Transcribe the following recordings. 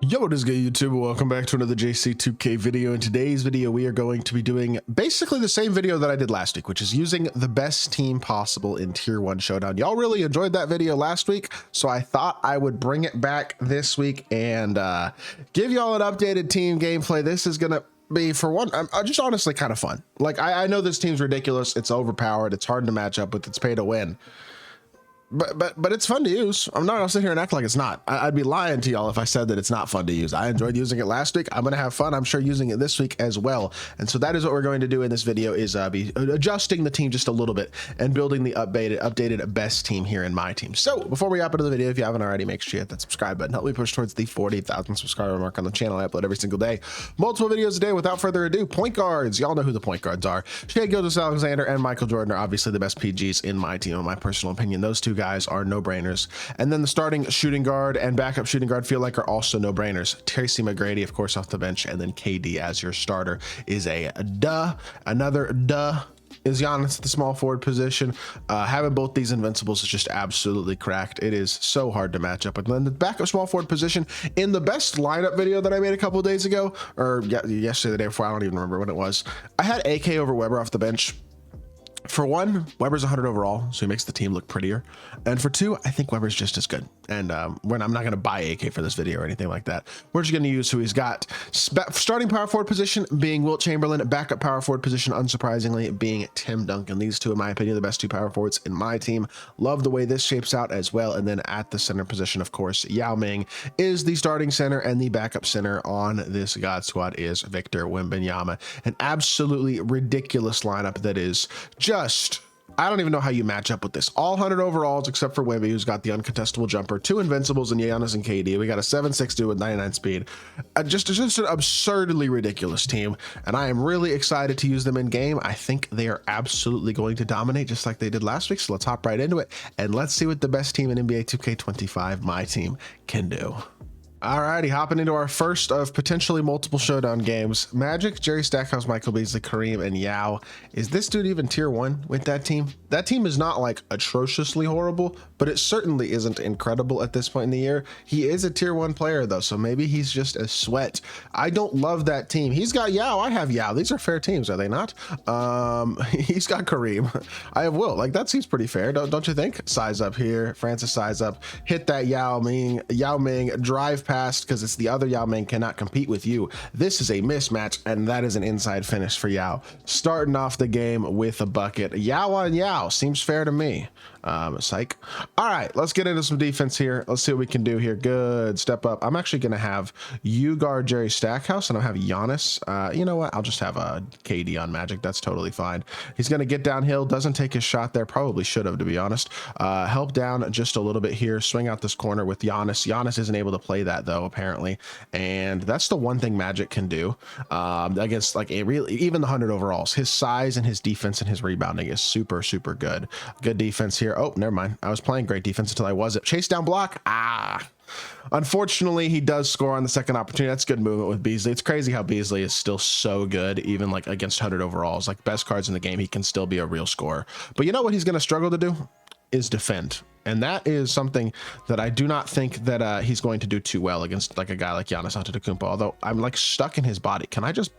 Yo, what is good, YouTube? Welcome back to another JC2K video. In today's video, we are going to be doing basically the same video that I did last week, which is using the best team possible in Tier 1 Showdown. Y'all really enjoyed that video last week, so I thought I would bring it back this week and give y'all an updated team gameplay. This is going to be, for one, just honestly kind of fun. Like, I know this team's ridiculous. It's overpowered. It's hard to match up with. It's pay to win. But it's fun to use. I'm not gonna sit here and act like it's not. I'd be lying to y'all if I said that it's not fun to use. I enjoyed using it last week. I'm gonna have fun, I'm sure, using it this week as well. And so that is what we're going to do in this video, is be adjusting the team just a little bit and building the updated best team here in my team. So before we hop into the video, if you haven't already, make sure you hit that subscribe button. Help me push towards the 40,000 subscriber mark on the channel. I upload every single day, multiple videos a day. Without further ado, point guards. Y'all know who the point guards are. Shea Gilgeous-Alexander and Michael Jordan are obviously the best PGs in my team. In my personal opinion, those two guys are no-brainers. And then the starting shooting guard and backup shooting guard feel like are also no-brainers. Tracy McGrady, of course, off the bench, and then KD as your starter is a duh. Another duh is Giannis at the small forward position. Having both these invincibles is just absolutely cracked. It is so hard to match up with. And then the backup small forward position in the best lineup video that I made a couple of days ago, or yesterday, the day before, I don't even remember when it was. I had AK over Weber off the bench. For one, Weber's 100 overall, so he makes the team look prettier. And for two, I think Weber's just as good. And I'm not going to buy AK for this video or anything like that. We're just going to use who he's got. Starting power forward position being Wilt Chamberlain. Backup power forward position, unsurprisingly, being Tim Duncan. These two, in my opinion, are the best two power forwards in my team. Love the way this shapes out as well. And then at the center position, of course, Yao Ming is the starting center, and the backup center on this God Squad is Victor Wembanyama. An absolutely ridiculous lineup that is just, I don't even know how you match up with this. All 100 overalls except for Wemby, who's got the uncontestable jumper, two invincibles in Giannis and KD. We got a 7'6" dude with 99 speed. Just an absurdly ridiculous team, and I am really excited to use them in game. I think they are absolutely going to dominate just like they did last week. So let's hop right into it and let's see what the best team in NBA 2K25, my team, can do. Alrighty, hopping into our first of potentially multiple showdown games. Magic, Jerry Stackhouse, Michael Beasley, Kareem, and Yao. Is this dude even tier 1 with that team? That team is not like atrociously horrible, but it certainly isn't incredible at this point in the year. He is a tier 1 player though, so maybe he's just a sweat. I don't love that team. He's got Yao, I have Yao. These are fair teams, are they not? He's got Kareem. I have Will. Like, that seems pretty fair, don't you think? Size up here, Francis size up, hit that Yao Ming, drive past, because it's the other Yao Ming cannot compete with you. This is a mismatch, and that is an inside finish for Yao. Starting off the game with a bucket. Yao on Yao seems fair to me. Psych. All right, let's get into some defense here. Let's see what we can do here. Good step up. I'm actually going to have you guard Jerry Stackhouse, and I'll have Giannis. You know what? I'll just have a KD on Magic. That's totally fine. He's going to get downhill. Doesn't take his shot there. Probably should have, to be honest. Help down just a little bit here. Swing out this corner with Giannis. Giannis isn't able to play that though, apparently, and that's the one thing Magic can do against, like, even the 100 overalls. His size and his defense and his rebounding is super good. Good defense here. Oh, never mind. I was playing great defense until I wasn't. Chase down block. Unfortunately, he does score on the second opportunity. That's good movement with Beasley. It's crazy how Beasley is still so good, even like against 100 overalls, like best cards in the game. He can still be a real scorer. But you know what he's going to struggle to do is defend. And that is something that I do not think that he's going to do too well against, like, a guy like Giannis Antetokounmpo. Although I'm like stuck in his body. Can I just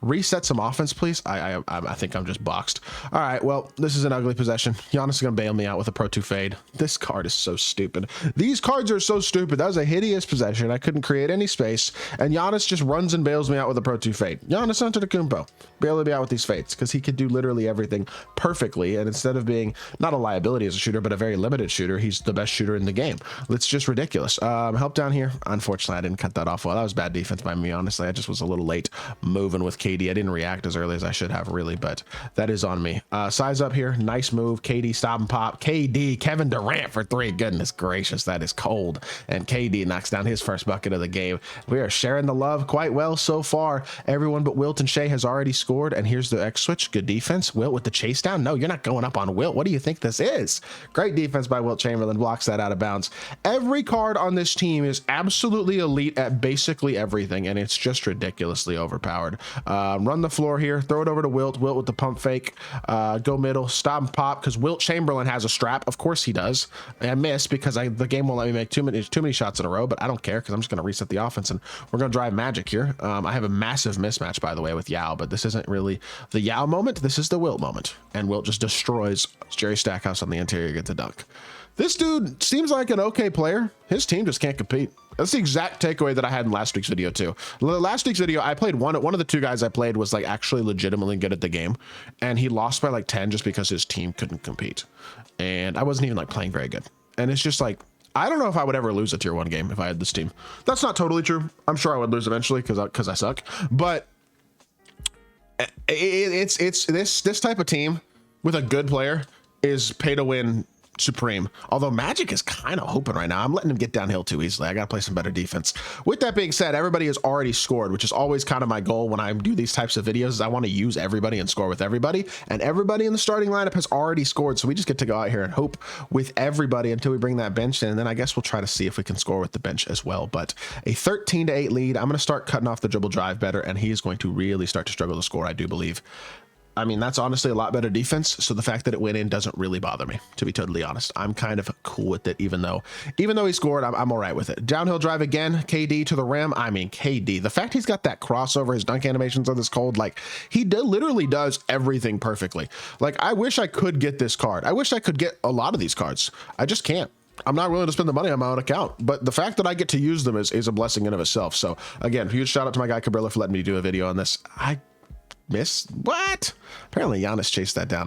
reset some offense, please? I think I'm just boxed. All right, well, this is an ugly possession. Giannis is going to bail me out with a Pro 2 fade. This card is so stupid. These cards are so stupid. That was a hideous possession. I couldn't create any space, and Giannis just runs and bails me out with a Pro 2 fade. Giannis Antetokounmpo bailed me out with these fades because he could do literally everything perfectly. And instead of being not a liability as a shooter, but a very limited shooter, he's the best shooter in the game. It's just ridiculous. Help down here. Unfortunately, I didn't cut that off well. That was bad defense by me, honestly. I just was a little late moving with KD. I didn't react as early as I should have, really, but that is on me. Size up here. Nice move. KD stop and pop. KD, Kevin Durant for 3. Goodness gracious, that is cold. And KD knocks down his first bucket of the game. We are sharing the love quite well so far. Everyone but Wilt and Shea has already scored, and here's the X switch. Good defense. Wilt with the chase down. No, you're not going up on Wilt. What do you think this is? Great defense by Wilt Chamberlain blocks that out of bounds. Every card on this team is absolutely elite at basically everything, and it's just ridiculously overpowered. Run the floor here, throw it over to Wilt. Wilt with the pump fake, go middle, stop and pop, because Wilt Chamberlain has a strap. Of course he does. I miss because the game won't let me make too many shots in a row, but I don't care because I'm just going to reset the offense and we're going to drive magic here. I have a massive mismatch, by the way, with Yao, but this isn't really the Yao moment. This is the Wilt moment, and Wilt just destroys Jerry Stackhouse on the interior, gets a dunk. This dude seems like an okay player. His team just can't compete. That's the exact takeaway that I had in last week's video too. Last week's video, I played one of the two guys I played was like actually legitimately good at the game, and he lost by like 10 just because his team couldn't compete, and I wasn't even like playing very good. And it's just like, I don't know if I would ever lose a tier 1 game if I had this team. That's not totally true. I'm sure I would lose eventually because I suck, but it's this type of team with a good player is pay to win supreme. Although Magic is kind of hoping right now. I'm letting him get downhill too easily. I got to play some better defense. With that being said, everybody has already scored, which is always kind of my goal when I do these types of videos. Is I want to use everybody and score with everybody, and everybody in the starting lineup has already scored. So we just get to go out here and hope with everybody until we bring that bench in, and then I guess we'll try to see if we can score with the bench as well. But a 13-8 lead. I'm going to start cutting off the dribble drive better, and he is going to really start to struggle to score, I do believe. I mean, that's honestly a lot better defense. So the fact that it went in doesn't really bother me, to be totally honest. I'm kind of cool with it, even though he scored, I'm all right with it. Downhill drive again, KD to the rim. I mean, KD, the fact he's got that crossover, his dunk animations on this cold, like he literally does everything perfectly. Like, I wish I could get this card. I wish I could get a lot of these cards. I just can't. I'm not willing to spend the money on my own account, but the fact that I get to use them is a blessing in of itself. So again, huge shout out to my guy Cabrilla for letting me do a video on this. I miss what? Apparently Giannis chased that down.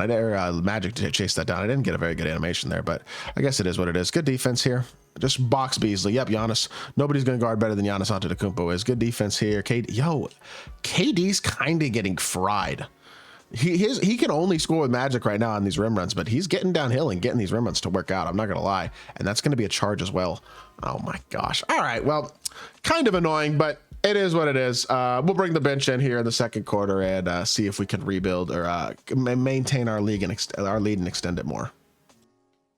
Magic chased that down. I didn't get a very good animation there, but I guess it is what it is. Good defense here. Just box Beasley. Yep, Giannis. Nobody's going to guard better than Giannis Antetokounmpo is. Good defense here. KD's kind of getting fried. He can only score with Magic right now on these rim runs, but he's getting downhill and getting these rim runs to work out. I'm not going to lie. And that's going to be a charge as well. Oh my gosh. All right. Well, kind of annoying, but it is what it is. We'll bring the bench in here in the second quarter and see if we can rebuild or maintain our lead and extend it more.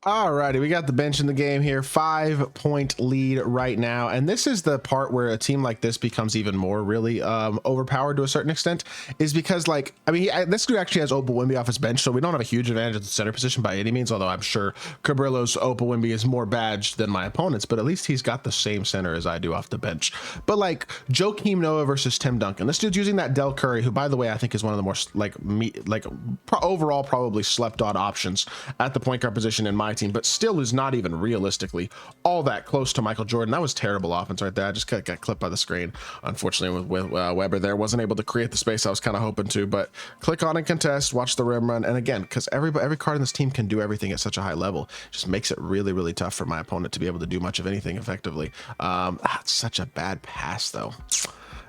Alrighty, we got the bench in the game here. 5-point lead right now, and this is the part where a team like this becomes even more really overpowered to a certain extent, is because, like, I mean, this dude actually has Opal Wimby off his bench, so we don't have a huge advantage at the center position by any means, although I'm sure Cabrillo's Opal Wimby is more badged than my opponent's, but at least he's got the same center as I do off the bench. But like Joakim Noah versus Tim Duncan, this dude's using that Del Curry, who, by the way, I think is one of the more overall probably slept on options at the point guard position in my team, but still is not even realistically all that close to Michael Jordan. That was terrible offense right there. I just got clipped by the screen, unfortunately, with Weber there. Wasn't able to create the space I was kind of hoping to, but click on and contest, watch the rim run, and again, because every card in this team can do everything at such a high level, just makes it really, really tough for my opponent to be able to do much of anything effectively. It's such a bad pass though.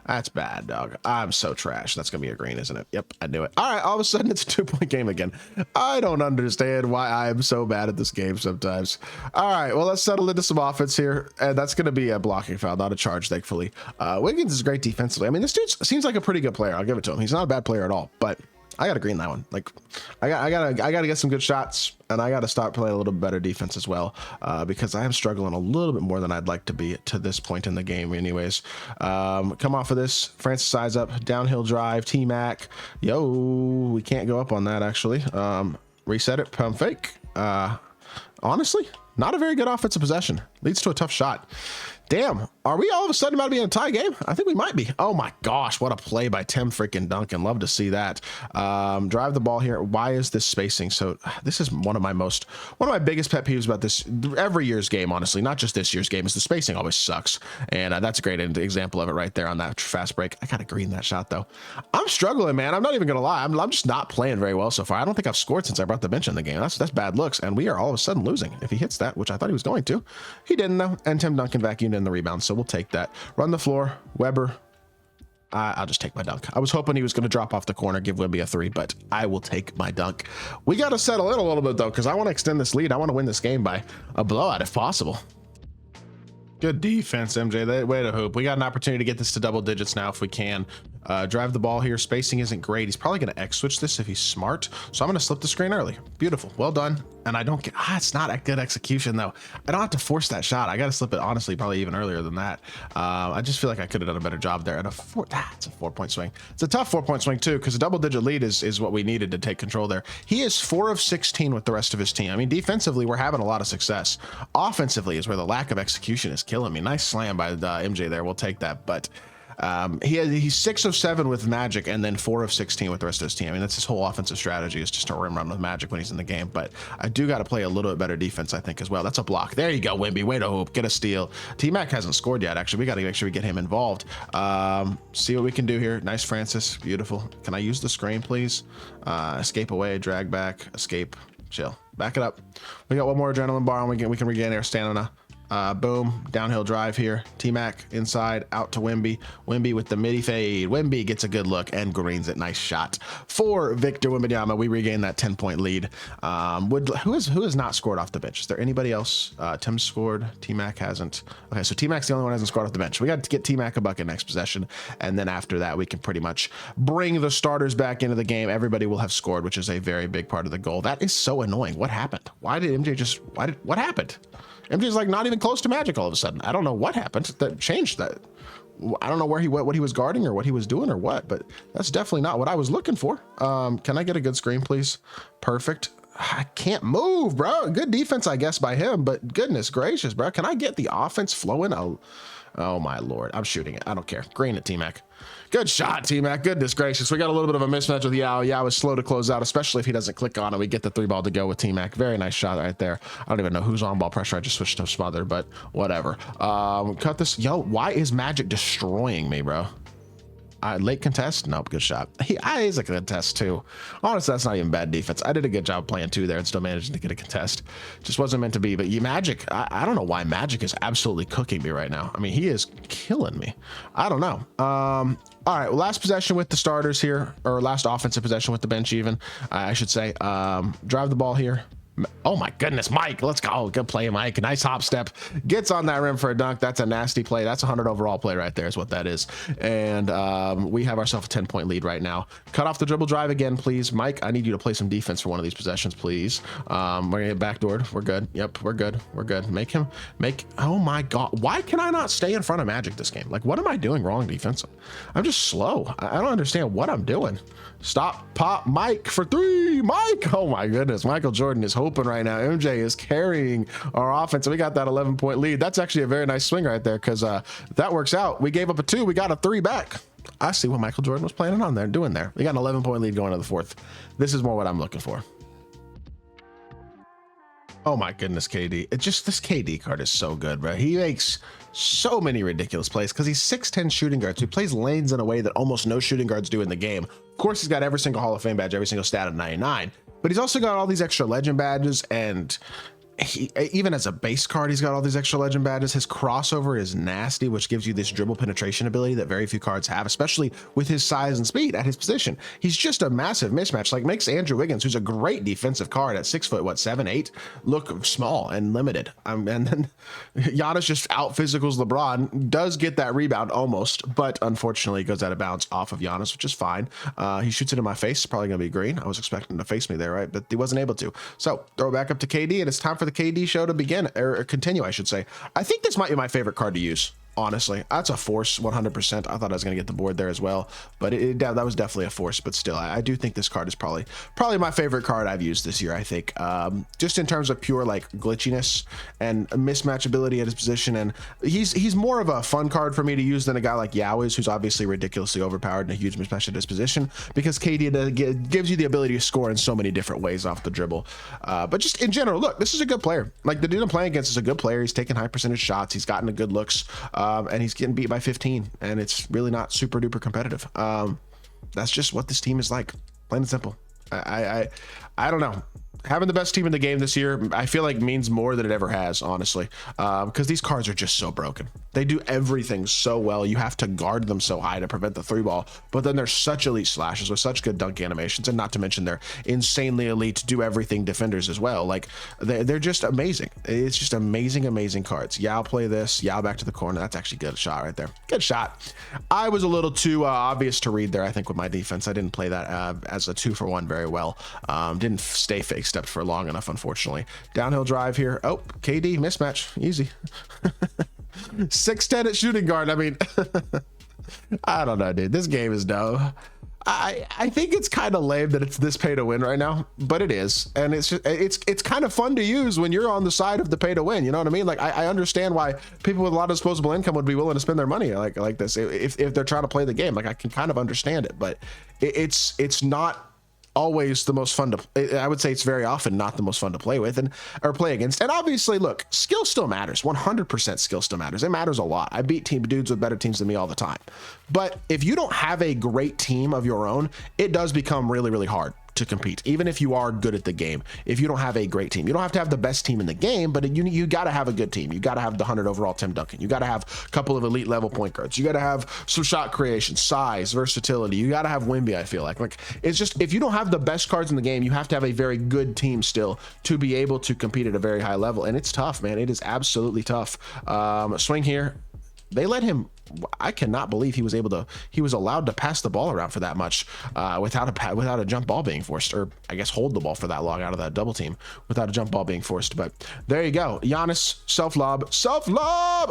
That's bad, dog. I'm so trash. That's gonna be a green, isn't it? Yep, I knew it. All right, all of a sudden it's a 2-point game again. I don't understand why I'm so bad at this game sometimes. All right, well, let's settle into some offense here, and that's gonna be a blocking foul, not a charge, thankfully. Wiggins is great defensively. I mean, this dude seems like a pretty good player. I'll give it to him. He's not a bad player at all, but I gotta green that one. Like, I gotta get some good shots, and I gotta start playing a little bit better defense as well, because I am struggling a little bit more than I'd like to be to this point in the game. Anyways, come off of this. Francis size up, downhill drive, T-Mac. Yo, we can't go up on that actually. Reset it, pump fake. Honestly, not a very good offensive possession. Leads to a tough shot. Damn, are we all of a sudden about to be in a tie game? I think we might be. Oh my gosh, what a play by Tim freaking Duncan. Love to see that. Drive the ball here. Why is this spacing? So this is one of my biggest pet peeves about this every year's game, honestly, not just this year's game, is the spacing always sucks. And that's a great example of it right there on that fast break. I gotta green that shot though. I'm struggling, man. I'm not even gonna lie. I'm just not playing very well so far. I don't think I've scored since I brought the bench in the game. That's bad looks. And we are all of a sudden losing. If he hits that, which I thought he was going to, he didn't though. And Tim Duncan vacuumed in the rebound, so we'll take that. Run the floor, Weber. I'll just take my dunk. I was hoping he was going to drop off the corner, give Wemby a 3, but I will take my dunk. We got to settle in a little bit though, because I want to extend this lead. I want to win this game by a blowout if possible. Good defense, MJ. Way to hoop. We got an opportunity to get this to double digits now if we can. Drive the ball here. Spacing isn't great. He's probably going to X switch this if he's smart. So I'm going to slip the screen early. Beautiful. Well done. And I don't get, it's not a good execution though. I don't have to force that shot. I got to slip it honestly, probably even earlier than that. I just feel like I could have done a better job there. And it's a 4-point swing. It's a tough 4-point swing too, because a double-digit lead is what we needed to take control there. He is 4 of 16 with the rest of his team. I mean, defensively, we're having a lot of success. Offensively is where the lack of execution is killing me. Nice slam by MJ there. We'll take that. But he's 6 of 7 with Magic and then 4 of 16 with the rest of his team. I mean, that's his whole offensive strategy, is just to rim run with Magic when he's in the game. But I do got to play a little bit better defense, I think, as well. That's a block. There you go, Wimby. Way to hoop. Get a steal. T-Mac hasn't scored yet, actually. We got to make sure we get him involved. See what we can do here. Nice, Francis. Beautiful. Can I use the screen, please? Escape away, drag back, escape, chill. Back it up. We got one more adrenaline bar and we can regain our stamina. Boom, downhill drive here. T-Mac inside, out to Wimby. Wimby with the midi fade. Wimby gets a good look and greens it. Nice shot for Victor Wembanyama. We regain that 10-point lead. Who has not scored off the bench? Is there anybody else? Tim scored. T-Mac hasn't. Okay, so T-Mac's the only one who hasn't scored off the bench. We got to get T-Mac a bucket next possession, and then after that, we can pretty much bring the starters back into the game. Everybody will have scored, which is a very big part of the goal. That is so annoying. What happened? Why did MJ just? What happened? MJ's like not even close to Magic all of a sudden. I don't know what happened that changed that. I don't know where what he was guarding or what he was doing or what, but that's definitely not what I was looking for. Can I get a good screen, please? Perfect. I can't move, bro. Good defense, I guess, by him, but goodness gracious, bro. Can I get the offense flowing? Oh my Lord. I'm shooting it. I don't care. Green it, T-Mac. Good shot, T-Mac. Goodness gracious. We got a little bit of a mismatch with Yao. Yao is slow to close out, especially if he doesn't click on it. We get the 3-ball to go with T-Mac. Very nice shot right there. I don't even know who's on ball pressure. I just switched to smother, but whatever. Cut this. Yo, why is Magic destroying me, bro? Late contest? Nope, good shot. He's a contest too. Honestly, that's not even bad defense. I did a good job playing 2 there and still managing to get a contest. Just wasn't meant to be. But Magic, I don't know why Magic is absolutely cooking me right now. I mean, he is killing me. I don't know. All right, well, last possession with the starters here, or last offensive possession with the bench even, I should say. Drive the ball here. Oh my goodness, Mike, let's go. Good play, Mike. Nice hop step. Gets on that rim for a dunk. That's a nasty play. That's a 100 overall play right there is what that is. And we have ourselves a 10-point lead right now. Cut off the dribble drive again, please. Mike, I need you to play some defense for one of these possessions, please. We're gonna get backdoored. We're good. Yep, we're good. We're good. Oh my God. Why can I not stay in front of Magic this game? Like, what am I doing wrong defensive? I'm just slow. I don't understand what I'm doing. Stop, pop, Mike for 3. Mike. Oh my goodness. Michael Jordan is hoping right now. MJ is carrying our offense. We got that 11-point lead. That's actually a very nice swing right there, because that works out. We gave up a 2. We got a 3 back. I see what Michael Jordan was planning on there, doing there. We got an 11-point lead going to the 4th. This is more what I'm looking for. Oh my goodness, KD. This KD card is so good, bro. He makes so many ridiculous plays because he's 6'10" shooting guard. So he plays lanes in a way that almost no shooting guards do in the game. Of course, he's got every single Hall of Fame badge, every single stat of 99, but he's also got all these extra legend badges, and even as a base card, he's got all these extra legend badges. His crossover is nasty, which gives you this dribble penetration ability that very few cards have, especially with his size and speed at his position. He's just a massive mismatch. Like, makes Andrew Wiggins, who's a great defensive card at 6 foot, 7'8", look small and limited. And then Giannis just out physicals LeBron, does get that rebound almost, but unfortunately goes out of bounds off of Giannis, which is fine. He shoots it in my face. Probably gonna be green. I was expecting him to face me there, right? But he wasn't able to. So throw it back up to KD, and it's time for the KD show to begin, or continue, I should say. I think this might be my favorite card to use. Honestly, that's a force 100%. I thought I was going to get the board there as well, but that was definitely a force. But still, I do think this card is probably my favorite card I've used this year. I think just in terms of pure like glitchiness and mismatch ability at his position, and he's more of a fun card for me to use than a guy like Yao is, who's obviously ridiculously overpowered and a huge mismatch at his position, because KD gives you the ability to score in so many different ways off the dribble. But just in general, look, this is a good player. Like, the dude I'm playing against is a good player. He's taking high percentage shots. He's gotten a good looks. And he's getting beat by 15, and it's really not super duper competitive. That's just what this team is like, plain and simple. I don't know. having the best team in the game this year, I feel like means more than it ever has, honestly, because these cards are just so broken. They do everything so well. You have to guard them so high to prevent the 3-ball, but then they're such elite slashes with such good dunk animations, and not to mention they're insanely elite to do everything defenders as well. Like they're just amazing. It's just amazing cards. Yeah, I'll play this. Yeah, back to the corner. That's actually good shot right there. Good shot. I was a little too obvious to read there, I think, with my defense. I didn't play that as a 2-for-1 very well. Didn't stay fake stepped for long enough, unfortunately. Downhill drive here. Oh, KD mismatch. Easy. 6'10" at shooting guard. I mean, I don't know, dude. This game is dumb. I think it's kind of lame that it's this pay to win right now, but it is, and it's just it's kind of fun to use when you're on the side of the pay to win. You know what I mean? Like I understand why people with a lot of disposable income would be willing to spend their money like this if they're trying to play the game. Like I can kind of understand it, but it's not always the most fun to, I would say it's very often not the most fun to play with or play against. And obviously, look, skill still matters. 100% skill still matters. It matters a lot. I beat dudes with better teams than me all the time. But if you don't have a great team of your own, it does become really hard to compete, even if you are good at the game. If you don't have a great team, you don't have to have the best team in the game, but you got to have a good team. You got to have the 100 overall Tim Duncan. You got to have a couple of elite level point guards. You got to have some shot creation, size, versatility. You got to have Wemby. I feel like it's just, if you don't have the best cards in the game, you have to have a very good team still to be able to compete at a very high level. And it's tough, man. It is absolutely tough. Swing here. They let him, I cannot believe he was allowed to pass the ball around for that much without a jump ball being forced, or I guess hold the ball for that long out of that double team without a jump ball being forced. But there you go. Giannis, self lob.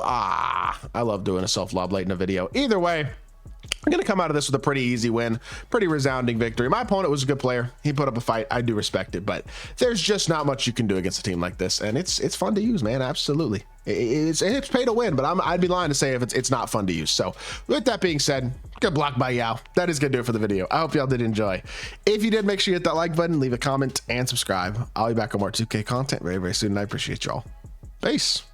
I love doing a self lob late in a video. Either way, I'm going to come out of this with a pretty easy win, pretty resounding victory. My opponent was a good player. He put up a fight. I do respect it, but there's just not much you can do against a team like this. And it's fun to use, man. Absolutely. It's pay to win, but I'd be lying to say if it's not fun to use. So with that being said, good block by Yao. That is going to do it for the video. I hope y'all did enjoy. If you did, make sure you hit that like button, leave a comment, and subscribe. I'll be back on more 2K content very soon, and I appreciate y'all. Peace.